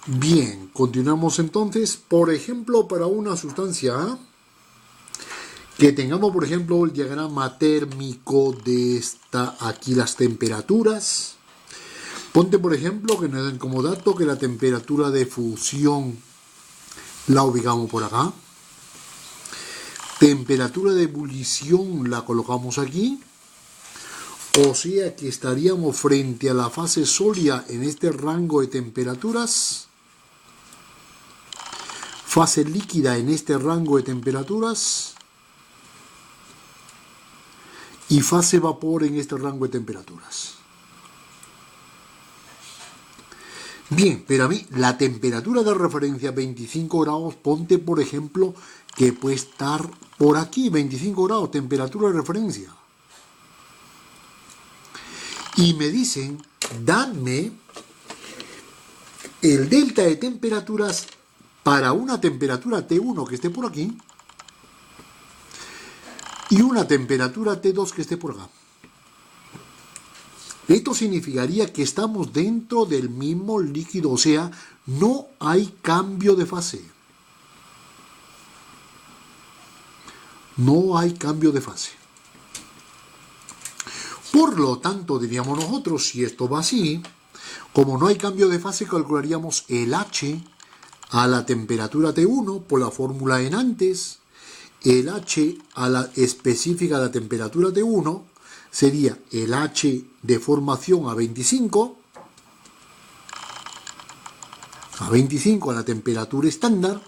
Bien, continuamos entonces. Por ejemplo, para una sustancia A, que tengamos, por ejemplo, el diagrama térmico de aquí las temperaturas. Ponte, por ejemplo, que nos den como dato que la temperatura de fusión la ubicamos por acá. Temperatura de ebullición la colocamos aquí. O sea que estaríamos frente a la fase sólida en este rango de temperaturas. Fase líquida en este rango de temperaturas. Y fase vapor en este rango de temperaturas. Bien, pero a mí la temperatura de referencia 25 grados, ponte por ejemplo que puede estar por aquí, 25 grados, temperatura de referencia. Y me dicen, dame el delta de temperaturas para una temperatura T1 que esté por aquí y una temperatura T2 que esté por acá. Esto significaría que estamos dentro del mismo líquido, o sea, no hay cambio de fase. No hay cambio de fase. Por lo tanto, diríamos nosotros, si esto va así, como no hay cambio de fase, calcularíamos el H a la temperatura T1 por la fórmula en antes, el H a la específica de la temperatura T1 sería el H de formación a 25 a la temperatura estándar,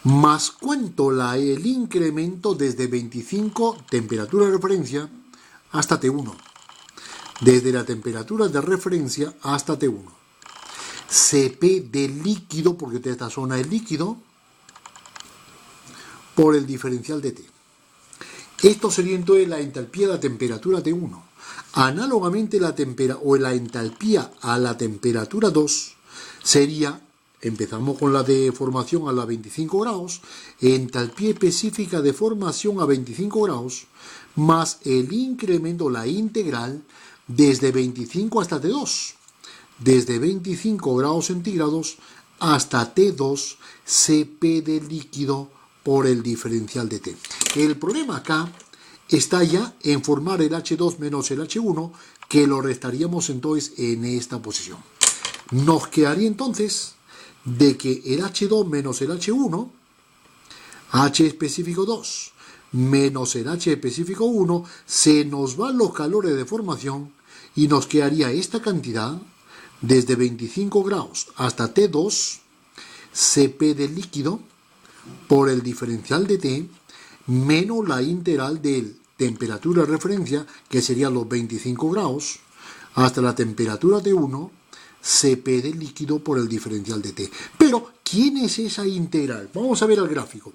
más cuánto el incremento desde 25 temperatura de referencia hasta T1, desde la temperatura de referencia hasta T1. Cp del líquido, porque esta zona es líquido, por el diferencial de T. Esto sería entonces la entalpía de la temperatura T1. Análogamente la entalpía a la temperatura 2 sería, empezamos con la de formación a la 25 grados, entalpía específica de formación a 25 grados, más el incremento, la integral, desde 25 hasta T2. Desde 25 grados centígrados hasta T2, Cp del líquido por el diferencial de T. El problema acá está ya en formar el H2 menos el H1, que lo restaríamos entonces en esta posición. Nos quedaría entonces de que el H2 menos el H1, H específico 2, menos el H específico 1, se nos van los calores de formación y nos quedaría esta cantidad desde 25 grados hasta T2, Cp del líquido, por el diferencial de T, menos la integral de temperatura de referencia, que serían los 25 grados, hasta la temperatura T1, Cp del líquido por el diferencial de T. Pero, ¿quién es esa integral? Vamos a ver el gráfico.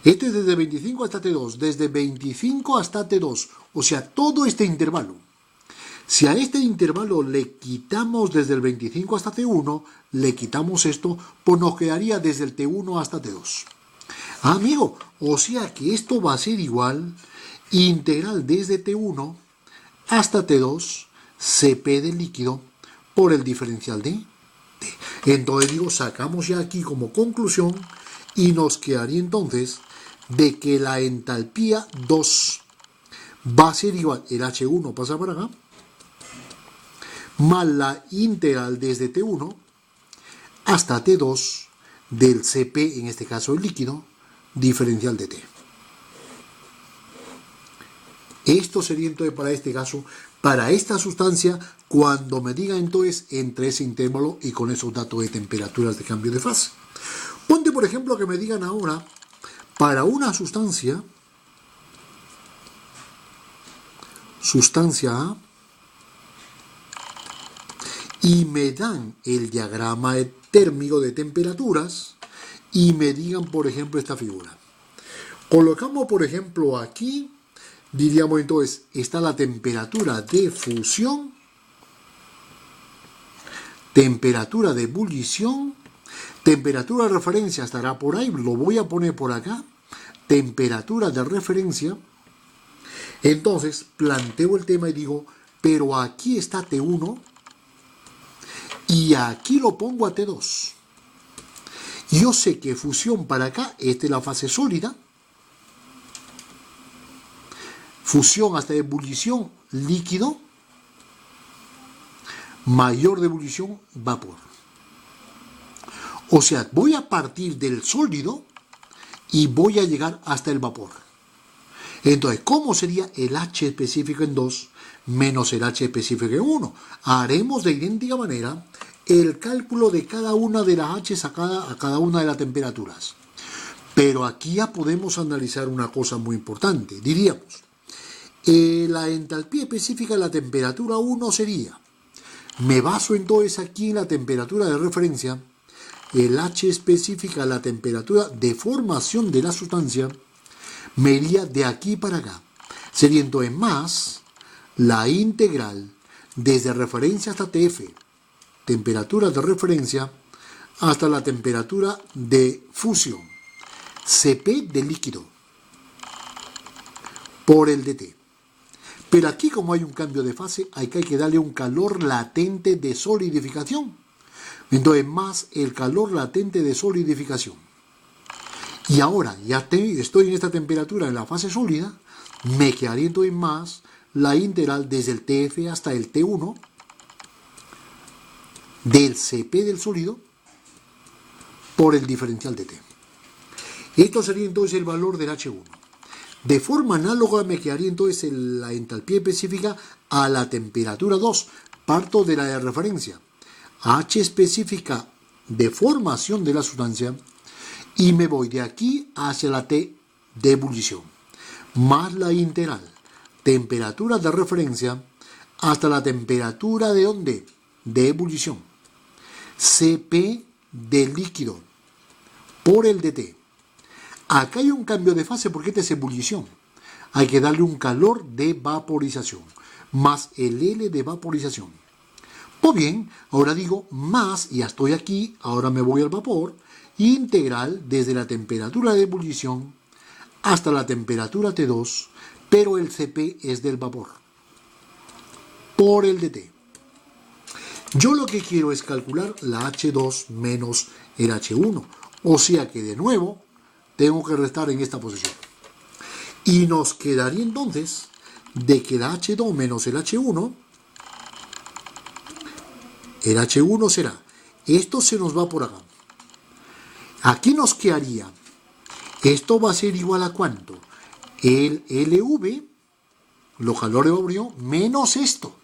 Este es desde 25 hasta T2, desde 25 hasta T2, o sea, todo este intervalo. Si a este intervalo le quitamos desde el 25 hasta T1, le quitamos esto, pues nos quedaría desde el T1 hasta T2. Amigo, o sea que esto va a ser igual, integral desde T1 hasta T2, Cp del líquido por el diferencial de T. Entonces digo, sacamos ya aquí como conclusión y nos quedaría entonces de que la entalpía 2 va a ser igual, el H1 pasa para acá, más la integral desde T1 hasta T2 del Cp, en este caso el líquido, diferencial de T. Esto sería entonces para este caso, para esta sustancia, cuando me diga entonces entre ese intervalo y con esos datos de temperaturas de cambio de fase. Ponte por ejemplo que me digan ahora, para una sustancia A, y me dan el diagrama térmico de temperaturas y me digan, por ejemplo, esta figura. Colocamos, por ejemplo, aquí, diríamos entonces, está la temperatura de fusión, temperatura de ebullición, temperatura de referencia estará por ahí, lo voy a poner por acá, temperatura de referencia. Entonces, planteo el tema y digo, pero aquí está T1, y aquí lo pongo a T2. Yo sé que fusión para acá, esta es la fase sólida, fusión hasta ebullición, líquido, mayor de ebullición, vapor. O sea, voy a partir del sólido y voy a llegar hasta el vapor. Entonces, ¿cómo sería el H específico en 2 menos el H específico en 1? Haremos de idéntica manera el cálculo de cada una de las H's a cada una de las temperaturas. Pero aquí ya podemos analizar una cosa muy importante. Diríamos, la entalpía específica de la temperatura 1 sería, me baso entonces aquí en la temperatura de referencia, el H específica de la temperatura de formación de la sustancia, me iría de aquí para acá. Sería entonces más la integral desde referencia hasta TF, temperatura de referencia, hasta la temperatura de fusión, Cp de líquido, por el dt. Pero aquí, como hay un cambio de fase, hay que darle un calor latente de solidificación. Entonces, más el calor latente de solidificación. Y ahora, ya estoy en esta temperatura en la fase sólida, me quedaría entonces más la integral desde el TF hasta el T1 del Cp del sólido por el diferencial de T. Esto sería entonces el valor del H1. De forma análoga me quedaría entonces la entalpía específica a la temperatura 2. Parto de la de referencia. H específica de formación de la sustancia y me voy de aquí hacia la T de ebullición. Más la integral. Temperatura de referencia hasta la temperatura de ¿dónde? De ebullición. Cp del líquido por el dt. Acá hay un cambio de fase porque esta es ebullición. Hay que darle un calor de vaporización, más el L de vaporización. Pues bien, ahora digo más, y ya estoy aquí, ahora me voy al vapor, integral desde la temperatura de ebullición hasta la temperatura T2, pero el Cp es del vapor, por el dt. Yo lo que quiero es calcular la H2 menos el H1, o sea que de nuevo tengo que restar en esta posición. Y nos quedaría entonces de que la H2 menos el H1 será, esto se nos va por acá. Aquí nos quedaría, esto va a ser igual a ¿cuánto? El LV, los calores de vapor, menos esto.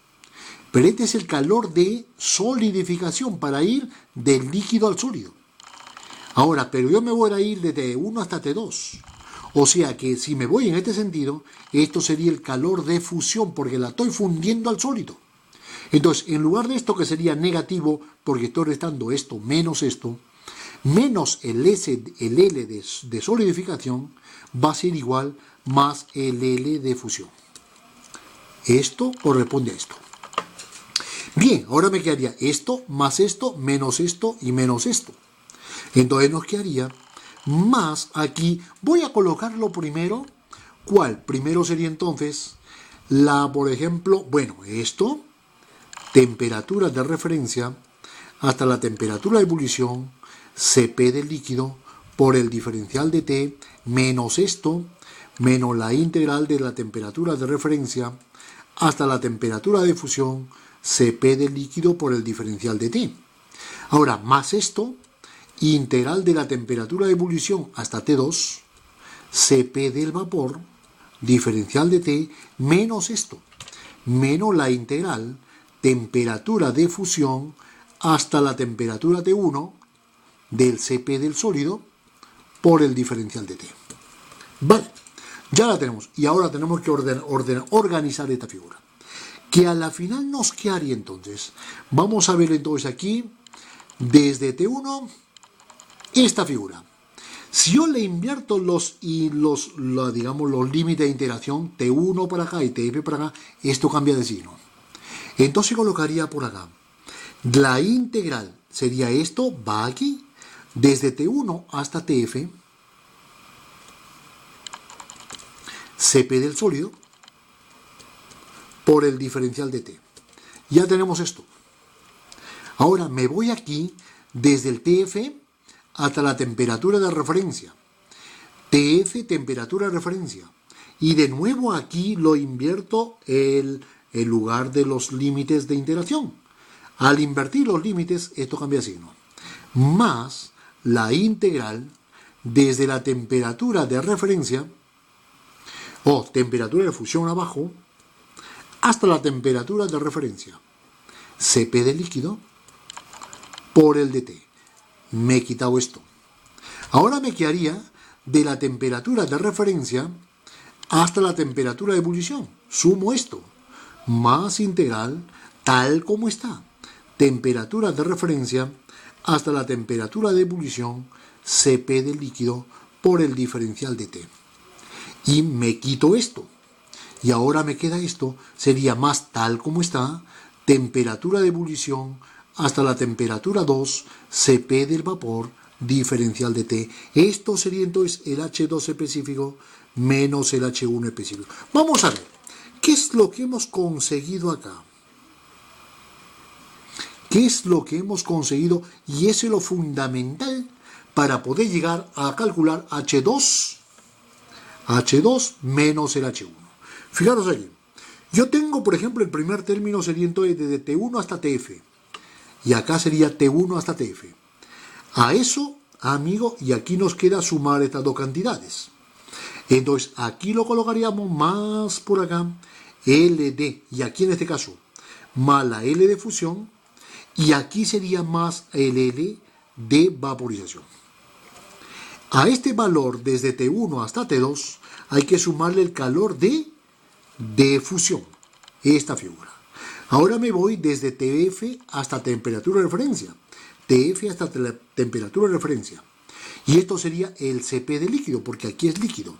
Pero este es el calor de solidificación para ir del líquido al sólido. Ahora, pero yo me voy a ir desde T1 hasta T2. O sea que si me voy en este sentido, esto sería el calor de fusión porque la estoy fundiendo al sólido. Entonces, en lugar de esto que sería negativo, porque estoy restando esto menos el L de solidificación, va a ser igual más el L de fusión. Esto corresponde a esto. Bien, ahora me quedaría esto, más esto, menos esto y menos esto. Entonces nos quedaría más aquí. Voy a colocarlo primero. ¿Cuál? Primero sería entonces por ejemplo, bueno, esto, temperatura de referencia hasta la temperatura de ebullición, Cp del líquido por el diferencial de T, menos esto, menos la integral de la temperatura de referencia hasta la temperatura de fusión, Cp del líquido por el diferencial de T. Ahora, más esto, integral de la temperatura de ebullición hasta T2, Cp del vapor, diferencial de T, menos esto, menos la integral, temperatura de fusión hasta la temperatura T1 del Cp del sólido por el diferencial de T. Vale, ya la tenemos. Y ahora tenemos que organizar esta figura. Que a la final nos quedaría entonces. Vamos a ver entonces aquí, desde T1, esta figura. Si yo le invierto los límites de integración, T1 para acá y TF para acá, esto cambia de signo. Entonces colocaría por acá. La integral sería esto, va aquí, desde T1 hasta TF, Cp del sólido, por el diferencial de T. Ya tenemos esto. Ahora me voy aquí desde el TF hasta la temperatura de referencia. TF, temperatura de referencia. Y de nuevo aquí lo invierto el lugar de los límites de interacción. Al invertir los límites, esto cambia de signo. Más la integral desde la temperatura de referencia, o temperatura de fusión abajo, hasta la temperatura de referencia. Cp de líquido por el dt. Me he quitado esto. Ahora me quedaría de la temperatura de referencia hasta la temperatura de ebullición. Sumo esto. Más integral tal como está. Temperatura de referencia hasta la temperatura de ebullición Cp del líquido por el diferencial de T. Y me quito esto. Y ahora me queda esto. Sería más tal como está. Temperatura de ebullición hasta la temperatura 2 Cp del vapor diferencial de T. Esto sería entonces el H2 específico menos el H1 específico. Vamos a ver. ¿Qué es lo que hemos conseguido acá? ¿Qué es lo que hemos conseguido? Y eso es lo fundamental para poder llegar a calcular H2 menos el H1. Fijaros aquí. Yo tengo, por ejemplo, el primer término sería entonces desde T1 hasta TF. Y acá sería T1 hasta TF. A eso, amigo, y aquí nos queda sumar estas dos cantidades. Entonces, aquí lo colocaríamos más por acá, LD, y aquí en este caso, más la L de fusión, y aquí sería más el L de vaporización. A este valor, desde T1 hasta T2, hay que sumarle el calor de fusión, esta figura. Ahora me voy desde TF hasta temperatura de referencia, TF hasta la temperatura de referencia, y esto sería el Cp de líquido, porque aquí es líquido.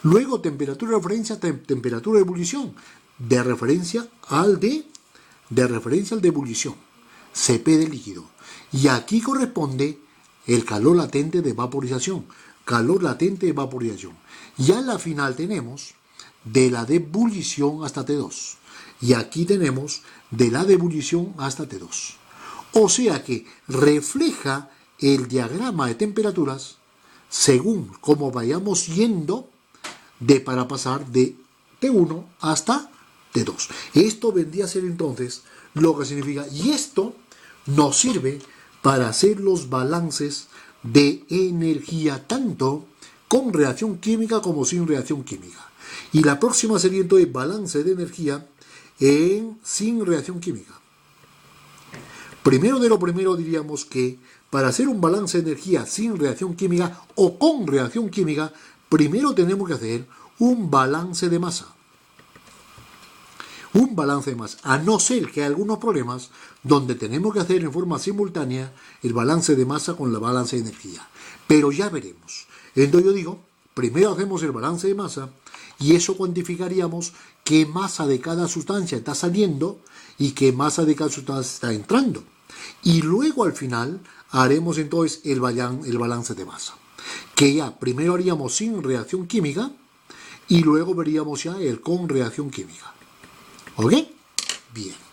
Luego temperatura de referencia, temperatura de ebullición, de referencia al de ebullición, Cp de líquido. Y aquí corresponde el calor latente de vaporización, calor latente de vaporización. Ya en la final tenemos de la de ebullición hasta T2. Y aquí tenemos de la de ebullición hasta T2. O sea que refleja el diagrama de temperaturas según cómo vayamos yendo para pasar de T1 hasta T2. Esto vendría a ser entonces lo que significa, y esto nos sirve para hacer los balances de energía tanto con reacción química como sin reacción química. Y la próxima sería entonces balance de energía sin reacción química. Primero de lo primero diríamos que para hacer un balance de energía sin reacción química o con reacción química, primero tenemos que hacer un balance de masa. Un balance de masa, a no ser que hay algunos problemas donde tenemos que hacer en forma simultánea el balance de masa con el balance de energía. Pero ya veremos. Entonces yo digo, primero hacemos el balance de masa y eso cuantificaríamos qué masa de cada sustancia está saliendo y qué masa de cada sustancia está entrando. Y luego al final haremos entonces el balance de masa, que ya primero haríamos sin reacción química y luego veríamos ya el con reacción química. ¿Ok? Bien.